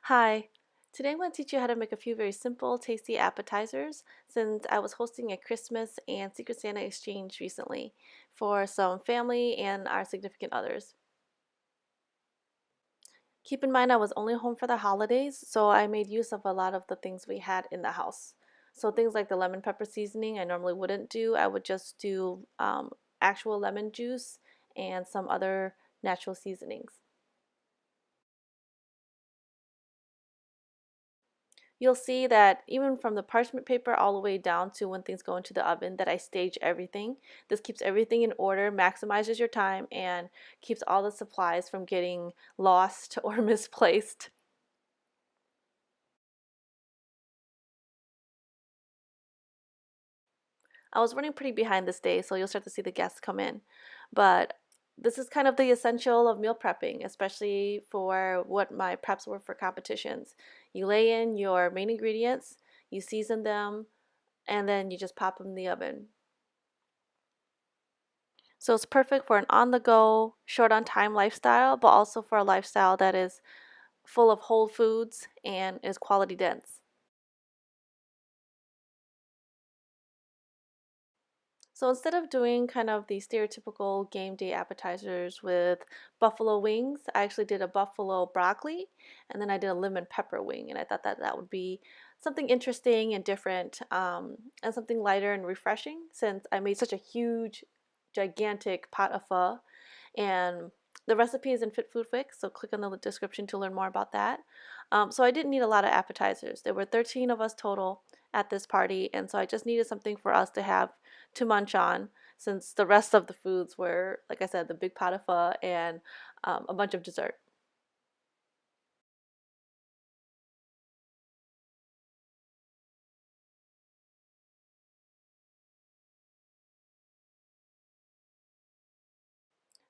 Hi, today I'm going to teach you how to make a few very simple, tasty appetizers since I was hosting a Christmas and Secret Santa exchange recently for some family and our significant others. Keep in mind I was only home for the holidays, so I made use of a lot of the things we had in the house. So things like the lemon pepper seasoning I normally wouldn't do. I would just do actual lemon juice and some other natural seasonings. You'll see that even from the parchment paper all the way down to when things go into the oven that I stage everything. This keeps everything in order, maximizes your time, and keeps all the supplies from getting lost or misplaced. I was running pretty behind this day, so you'll start to see the guests come in. But this is kind of the essential of meal prepping, especially for what my preps were for competitions. You lay in your main ingredients, you season them, and then you just pop them in the oven. So it's perfect for an on the go, short on time lifestyle, but also for a lifestyle that is full of whole foods and is quality dense. So instead of doing kind of the stereotypical game day appetizers with buffalo wings, I actually did a buffalo broccoli and then I did a lemon pepper wing. And I thought that that would be something interesting and different and something lighter and refreshing since I made such a huge, gigantic pot of pho. And the recipe is in Fit Food Fix, so click on the description to learn more about that. So I didn't need a lot of appetizers. There were 13 of us total at this party, and so I just needed something for us to have to munch on since the rest of the foods were, like I said, the big pot of pho and a bunch of dessert.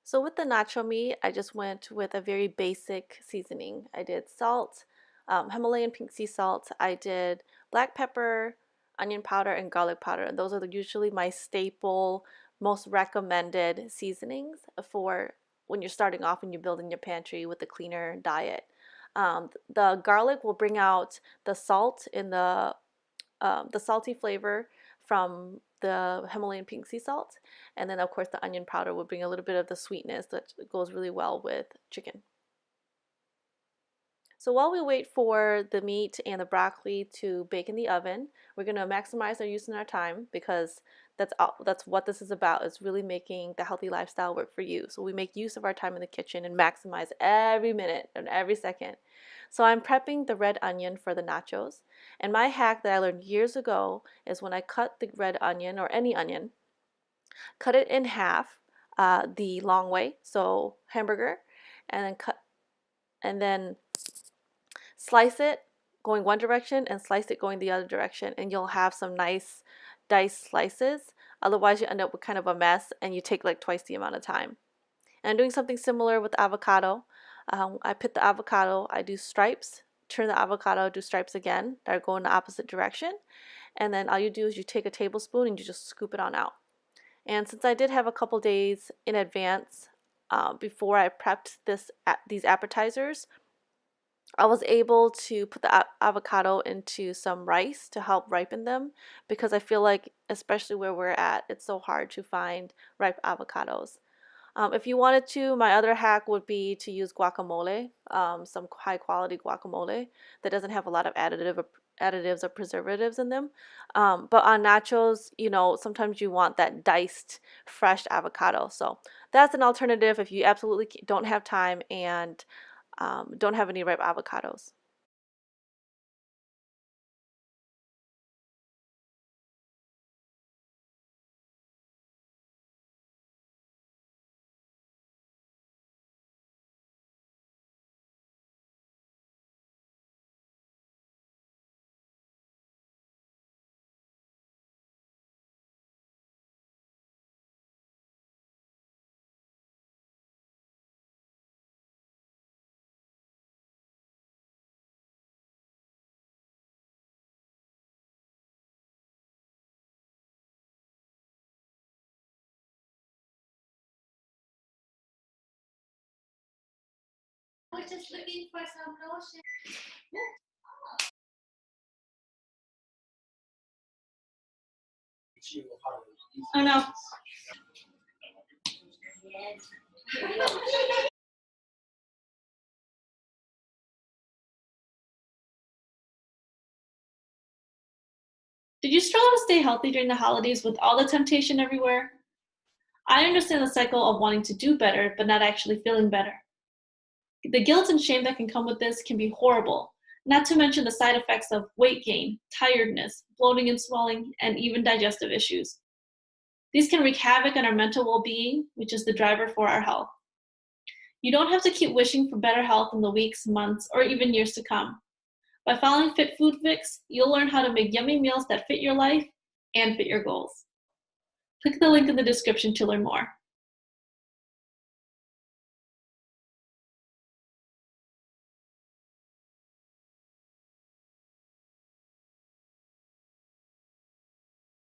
So with the nacho meat, I just went with a very basic seasoning. I did salt, Himalayan pink sea salt. I did black pepper, onion powder, and garlic powder. And those are usually my staple, most recommended seasonings for when you're starting off and you're building your pantry with a cleaner diet. The garlic will bring out the salt in the salty flavor from the Himalayan pink sea salt. And then, of course, the onion powder would bring a little bit of the sweetness that goes really well with chicken. So while we wait for the meat and the broccoli to bake in the oven, we're going to maximize our use and our time because that's what this is about, is really making the healthy lifestyle work for you. So we make use of our time in the kitchen and maximize every minute and every second. So I'm prepping the red onion for the nachos. And my hack that I learned years ago is when I cut the red onion or any onion, cut it in half the long way, so hamburger, and then cut and then slice it going one direction and slice it going the other direction, and you'll have some nice diced slices. Otherwise, you end up with kind of a mess and you take like twice the amount of time. And I'm doing something similar with avocado. I pit the avocado, I do stripes, turn the avocado, do stripes again that go in the opposite direction. And then all you do is you take a tablespoon and you just scoop it on out. And since I did have a couple days in advance before I prepped these appetizers, I was able to put the avocado into some rice to help ripen them because I feel like, especially where we're at, it's so hard to find ripe avocados. If you wanted to, my other hack would be to use guacamole, some high quality guacamole that doesn't have a lot of additives or preservatives in them. But on nachos, sometimes you want that diced, fresh avocado. So that's an alternative if you absolutely don't have time and don't have any ripe avocados. Oh no. Did you struggle to stay healthy during the holidays with all the temptation everywhere? I understand the cycle of wanting to do better, but not actually feeling better. The guilt and shame that can come with this can be horrible, not to mention the side effects of weight gain, tiredness, bloating and swelling, and even digestive issues. These can wreak havoc on our mental well being, which is the driver for our health. You don't have to keep wishing for better health in the weeks, months, or even years to come. By following Fit Food Fix, you'll learn how to make yummy meals that fit your life and fit your goals. Click the link in the description to learn more.